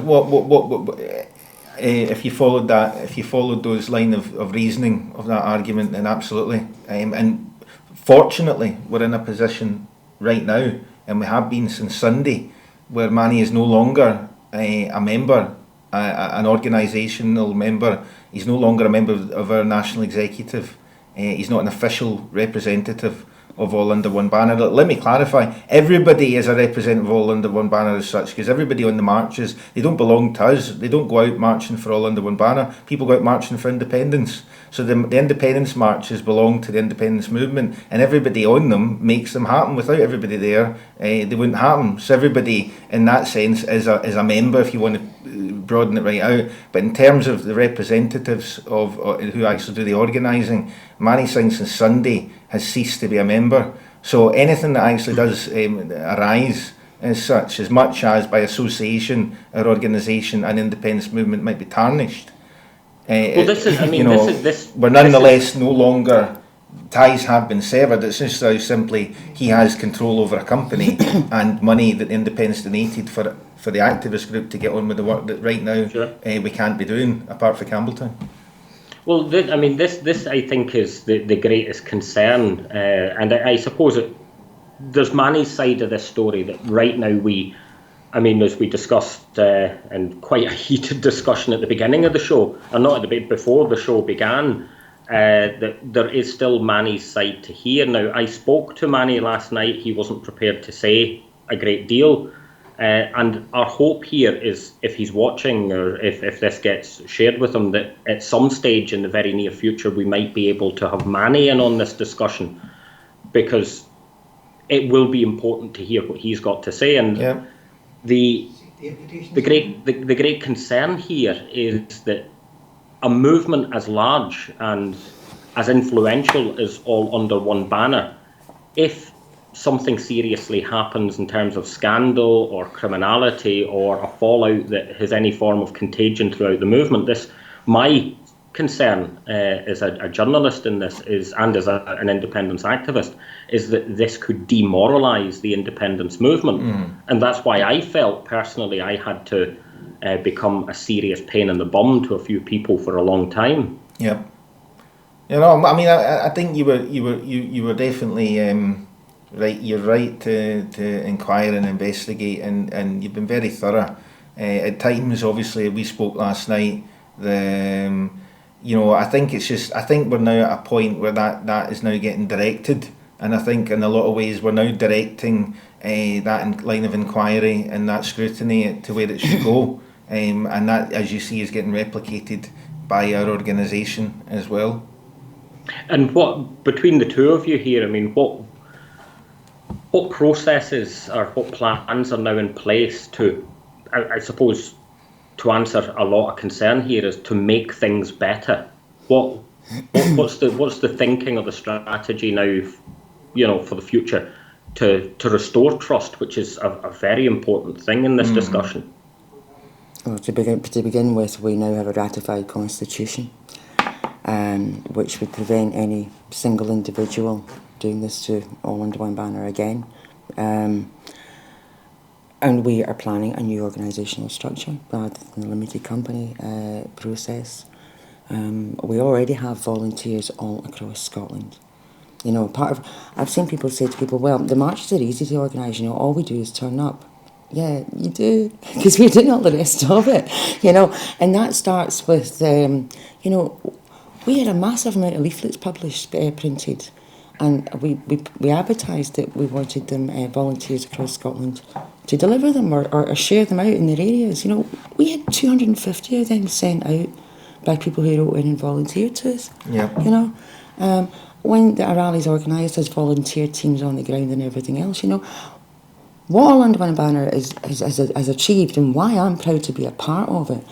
if you followed those line of reasoning of that argument, then absolutely. And fortunately, we're in a position right now, and we have been since Sunday, where Manny is no longer a member, an organisational member. He's no longer a member of our national executive. He's not an official representative of All Under One Banner. Let me clarify, everybody is a representative of All Under One Banner as such, because everybody on the marches, they don't belong to us. They don't go out marching for All Under One Banner. People go out marching for independence. So the independence marches belong to the independence movement, and everybody on them makes them happen. Without everybody there, they wouldn't happen. So everybody in that sense is a member, if you want to broaden it right out. But in terms of the representatives of who actually do the organising, Manny Singh since Sunday has ceased to be a member. So anything that actually does arise as such, as much as by association or organisation an independence movement might be tarnished, we're nonetheless no longer, ties have been severed. It's just how simply he has control over a company and money that independence donated for the activist group to get on with the work that right now we can't be doing apart from Campbelltown. Well, this I think is the greatest concern, and I suppose there's Manny's side of this story that right now we I mean, as we discussed in quite a heated discussion at the beginning of the show, or not at the before the show began, that there is still Manny's side to hear. Now, I spoke to Manny last night. He wasn't prepared to say a great deal. And our hope here is, if he's watching, or if this gets shared with him, that at some stage in the very near future we might be able to have Manny in on this discussion, because it will be important to hear what he's got to say. And Yeah. the great concern here is that a movement as large and as influential as All Under One Banner, if something seriously happens in terms of scandal or criminality or a fallout that has any form of contagion throughout the movement, my concern as a journalist in this is, and as an independence activist, is that this could demoralise the independence movement. And that's why I felt personally I had to become a serious pain in the bum to a few people for a long time. Yeah. You know, I mean, I think you were definitely right. You're right to inquire and investigate, and you've been very thorough. At times, obviously, we spoke last night. You know, I think we're now at a point where that is now getting directed, and I think in a lot of ways we're now directing that line of inquiry and that scrutiny to where it should go, and that, as you see, is getting replicated by our organisation as well. And what, between the two of you here, I mean, what processes or what plans are now in place to, I suppose, to answer a lot of concern here, is to make things better? What's the thinking or the strategy now, you know, for the future to restore trust, which is a very important thing in this discussion? Well, to begin with, we now have a ratified constitution, which would prevent any single individual doing this to All Under One Banner again. And we are planning a new organisational structure rather than a limited company process. We already have volunteers all across Scotland. You know, I've seen people say to people, well, the marches are easy to organise, you know, all we do is turn up. Yeah, you do, because we're doing all the rest of it, you know. And that starts with, you know, we had a massive amount of leaflets published, printed, and we advertised that we wanted them volunteers across Scotland to deliver them or share them out in their areas. You know, we had 250 of them sent out by people who wrote in and volunteered to us. Yeah. You know, when the rally's organised, there's volunteer teams on the ground and everything else. You know, what All Under One Banner has achieved, and why I'm proud to be a part of it,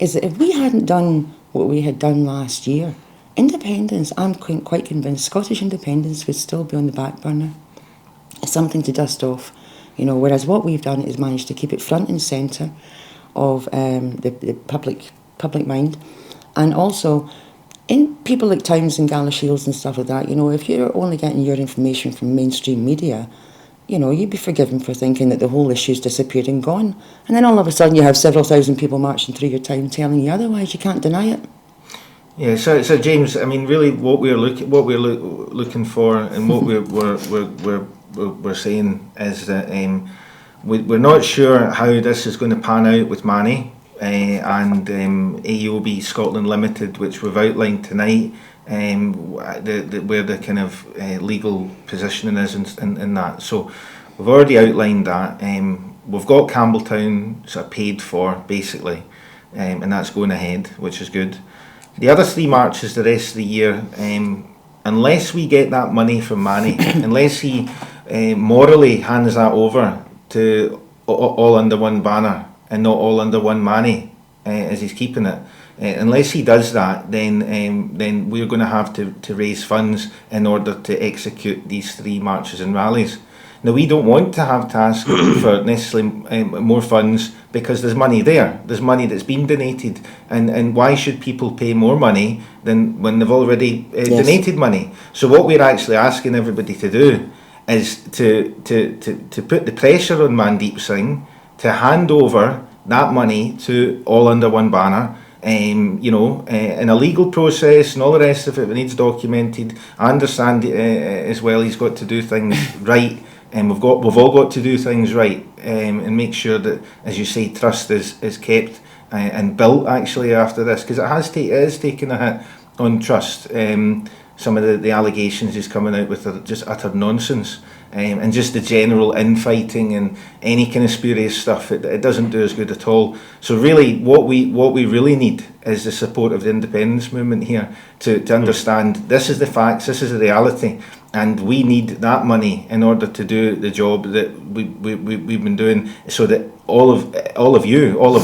is that if we hadn't done what we had done last year, independence, I'm quite convinced, Scottish independence would still be on the back burner. It's something to dust off, you know, whereas what we've done is managed to keep it front and centre of the public mind. And also, in people like Times and Galashiels and stuff like that, you know, if you're only getting your information from mainstream media, you know, you'd be forgiven for thinking that the whole issue's disappeared and gone. And then all of a sudden you have several thousand people marching through your town telling you otherwise. You can't deny it. Yeah, so James, I mean, really, what we're looking for, and what we're saying is that we're not sure how this is going to pan out with Manny and AUOB Scotland Limited, which we've outlined tonight. Where the kind of legal positioning is in that. So we've already outlined that. We've got Campbelltown sort of paid for, basically, and that's going ahead, which is good. The other three marches the rest of the year, unless we get that money from Manny, unless he morally hands that over to All Under One Banner and not All Under One Manny, as he's keeping it, unless he does that, then we're going to have to raise funds in order to execute these three marches and rallies. Now, we don't want to have to ask for necessarily more funds, because there's money there. There's money that's been donated, and why should people pay more money than when they've already donated money? So what we're actually asking everybody to do is to put the pressure on Mandeep Singh to hand over that money to All Under One Banner. You know, in a legal process and all the rest of it needs documented. I understand as well he's got to do things right and we've all got to do things right, and make sure that, as you say, trust is kept and built actually after this, because it is taking a hit on trust. Some of the allegations he's coming out with are just utter nonsense, and just the general infighting and any kind of spurious stuff. It doesn't do us good at all. So really, what we really need is the support of the independence movement here to understand this is the facts, this is the reality, and we need that money in order to do the job that we've been doing, so that all of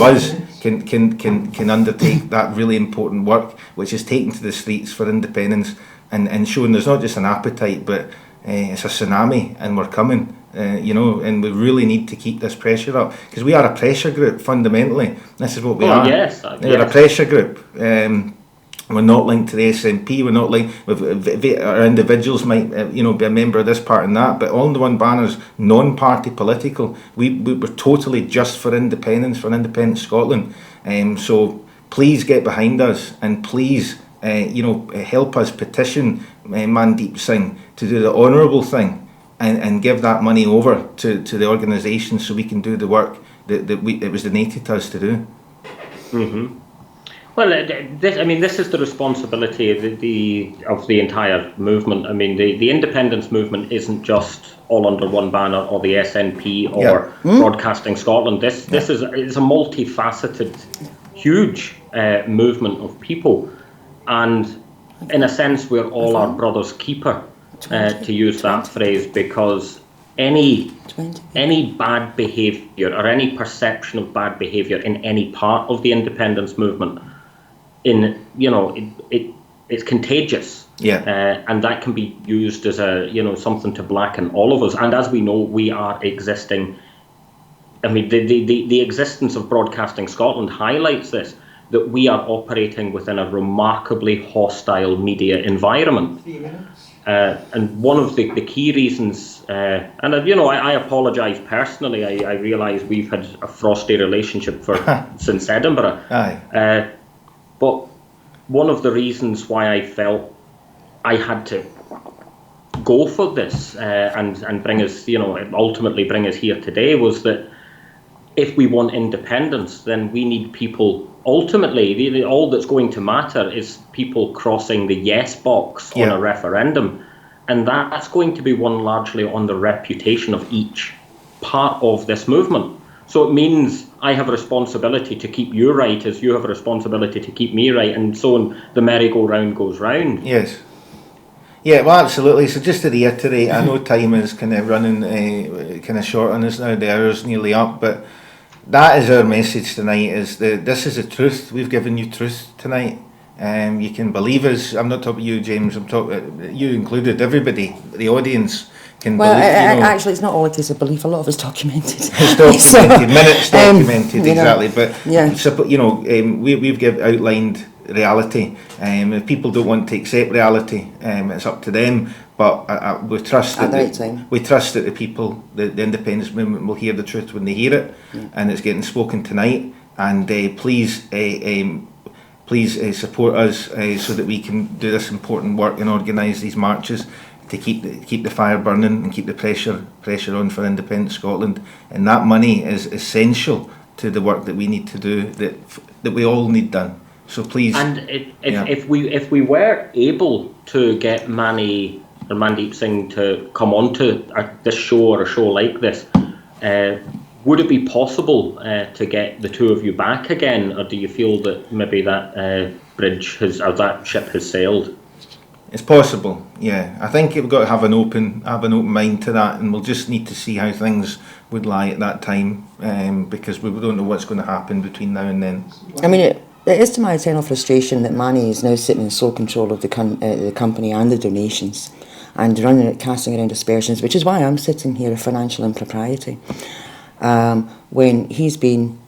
us can undertake that really important work, which is taking to the streets for independence and showing there's not just an appetite, but it's a tsunami, and we're coming. And we really need to keep this pressure up, because we are a pressure group fundamentally. This is what we are. Yes, we're a pressure group. We're not linked to the SNP. We're not linked with our individuals might be a member of this part and that, but All Under One Banner's non-party political. We're totally just for independence, for independent Scotland. So please get behind us, and please help us petition Mandeep Singh to do the honourable thing and give that money over to the organisation, so we can do the work that it was donated to us to do. Mm-hmm. Well, this is the responsibility of the entire movement. I mean, the independence movement isn't just All Under One Banner or the SNP or Broadcasting Scotland. This is a multifaceted, huge movement of people, and in a sense, we're all our brother's keeper, to use that phrase, because any bad behaviour or any perception of bad behaviour in any part of the independence movement, it's contagious, and that can be used as something to blacken all of us. And as we know, we are existing. I mean, the existence of Broadcasting Scotland highlights this, that we are operating within a remarkably hostile media environment. And one of the key reasons, I apologise personally. I realise we've had a frosty relationship since Edinburgh. Aye. But one of the reasons why I felt I had to go for this and bring us, ultimately bring us here today, was that if we want independence, then we need people. Ultimately, all that's going to matter is people crossing the yes box on a referendum, and that's going to be won largely on the reputation of each part of this movement. So it means I have a responsibility to keep you right, as you have a responsibility to keep me right, and so on. The merry-go-round goes round. Yes. Yeah, well, absolutely. So just to reiterate, I know time is kind of running kind of short on us now. The hour's nearly up, but that is our message tonight. This is the truth. We've given you truth tonight. You can believe us. I'm not talking you, James. I'm talking you included. Everybody, the audience can believe. Actually, it's not all a case of belief. A lot of it's documented. It's documented. Minutes documented. Exactly. But we've outlined reality. If people don't want to accept reality, it's up to them. But we trust that the people, the independence movement, will hear the truth when they hear it, and it's getting spoken tonight. And please support us so that we can do this important work and organise these marches to keep the fire burning and keep the pressure on for independent Scotland. And that money is essential to the work that we need to do, that we all need done. So please. And if we were able to get Mandeep Singh to come onto this show or a show like this, would it be possible to get the two of you back again, or do you feel that maybe that that ship has sailed? It's possible, yeah. I think we've got to have an open mind to that, and we'll just need to see how things would lie at that time, because we don't know what's going to happen between now and then. I mean, it is to my eternal frustration that Manny is now sitting in sole control of the company and the donations, and running it, casting around aspersions, which is why I'm sitting here of financial impropriety. When he's been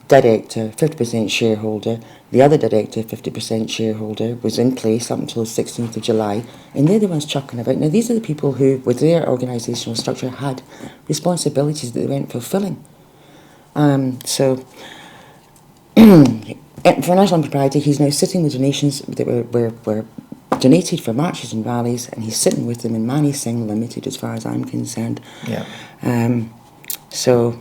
director, 50% shareholder, the other director, 50% shareholder, was in place up until the 16th of July, and they're the ones chucking about. Now, these are the people who, with their organisational structure, had responsibilities that they weren't fulfilling. So, financial impropriety, he's now sitting with donations that were donated for marches and rallies, and he's sitting with them in Mani Singh Limited, as far as I'm concerned. Yeah. So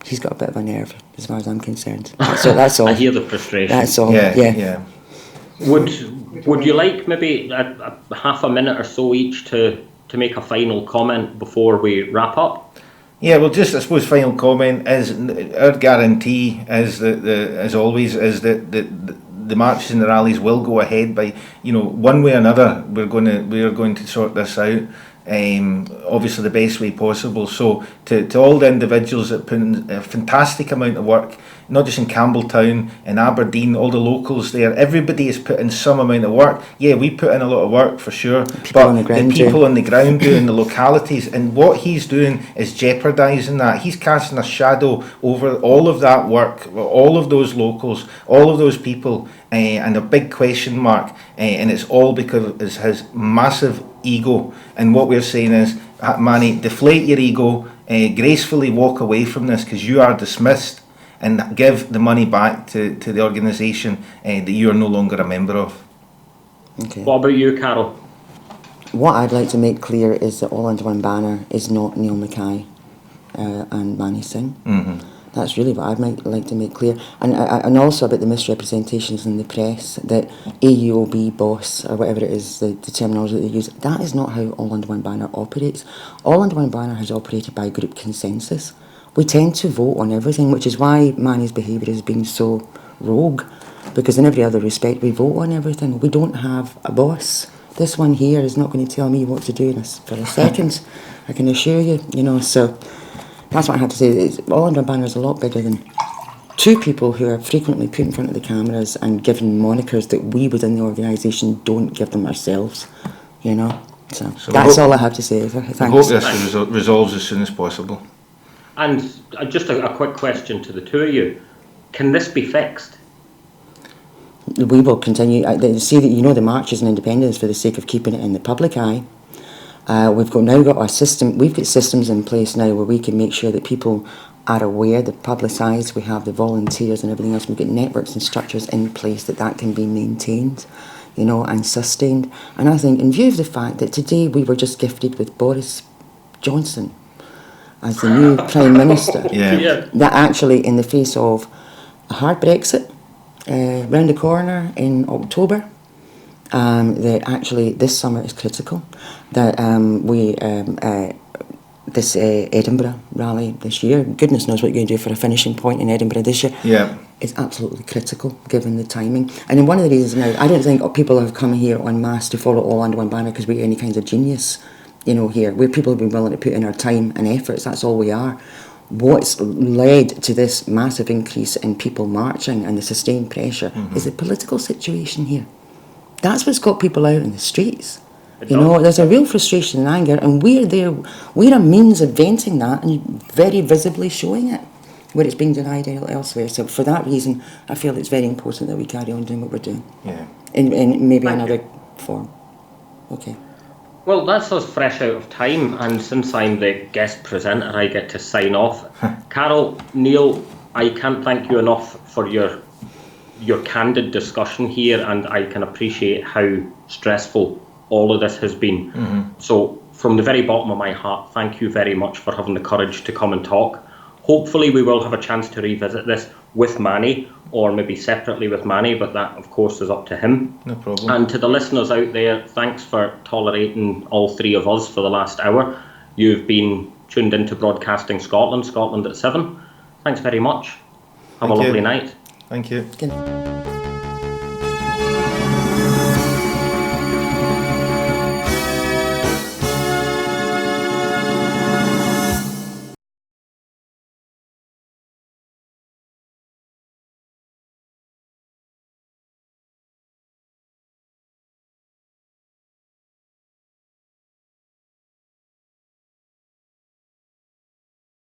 he's got a bit of a nerve, as far as I'm concerned. That's all. I hear the frustration. That's all. Yeah. Would you like maybe a half a minute or so each to make a final comment before we wrap up? Yeah, well, just I suppose final comment is our guarantee is as always is that the marches and the rallies will go ahead by, one way or another. We are going to sort this out. Obviously the best way possible. So to all the individuals that put in a fantastic amount of work, not just in Campbelltown, in Aberdeen, all the locals there, everybody has put in some amount of work. Yeah, we put in a lot of work for sure, but the people on the ground do in the localities, and what he's doing is jeopardising that. He's casting a shadow over all of that work, all of those locals, all of those people, and a big question mark, and it's all because of his massive ego. And what we're saying is, Manny, deflate your ego, gracefully walk away from this, because you are dismissed, and give the money back to the organisation that you are no longer a member of. Okay. What about you, Carol? What I'd like to make clear is that All Under One Banner is not Neil Mackay and Mani Singh. Mm-hmm. That's really what I'd like to make clear. And also about the misrepresentations in the press, that AUOB boss, or whatever it is, the terminology that they use, that is not how All Under One Banner operates. All Under One Banner has operated by group consensus. We tend to vote on everything, which is why Manny's behaviour has been so rogue, because in every other respect we vote on everything. We don't have a boss. This one here is not going to tell me what to do for a second, I can assure you, so that's what I have to say. All Under One Banner is a lot bigger than two people who are frequently put in front of the cameras and given monikers that we within the organisation don't give them ourselves, So that's all I have to say. Thanks. I hope this resolves as soon as possible. And just a quick question to the two of you. Can this be fixed? We will continue. See that the march is an independence for the sake of keeping it in the public eye. We've now got our system. We've got systems in place now where we can make sure that people are aware, they're publicised. We have the volunteers and everything else. We've got networks and structures in place that can be maintained, and sustained. And I think, in view of the fact that today we were just gifted with Boris Johnson as the new Prime Minister, that actually, in the face of a hard Brexit round the corner in October, that actually this summer is critical, that this Edinburgh rally this year, goodness knows what you're going to do for a finishing point in Edinburgh this year, is absolutely critical given the timing. And in one of the reasons now, I don't think people have come here en masse to follow All Under One Banner because we're any kind of genius. Here, where people have been willing to put in our time and efforts, that's all we are. What's led to this massive increase in people marching and the sustained pressure is the political situation here. That's what's got people out in the streets. There's a real frustration and anger, and we're a means of venting that and very visibly showing it where it's being denied elsewhere. So for that reason, I feel it's very important that we carry on doing what we're doing. Yeah. In maybe another form. Okay. Well, that's us fresh out of time, and since I'm the guest presenter, I get to sign off. Carol, Neil, I can't thank you enough for your candid discussion here, and I can appreciate how stressful all of this has been. So from the very bottom of my heart, thank you very much for having the courage to come and talk. Hopefully we will have a chance to revisit this with Manny, or maybe separately with Manny, but that of course is up to him. No problem. And to the listeners out there, thanks for tolerating all three of us for the last hour. You've been tuned into Broadcasting Scotland at 7. Thanks very much. Have a lovely night. Thank you. Good.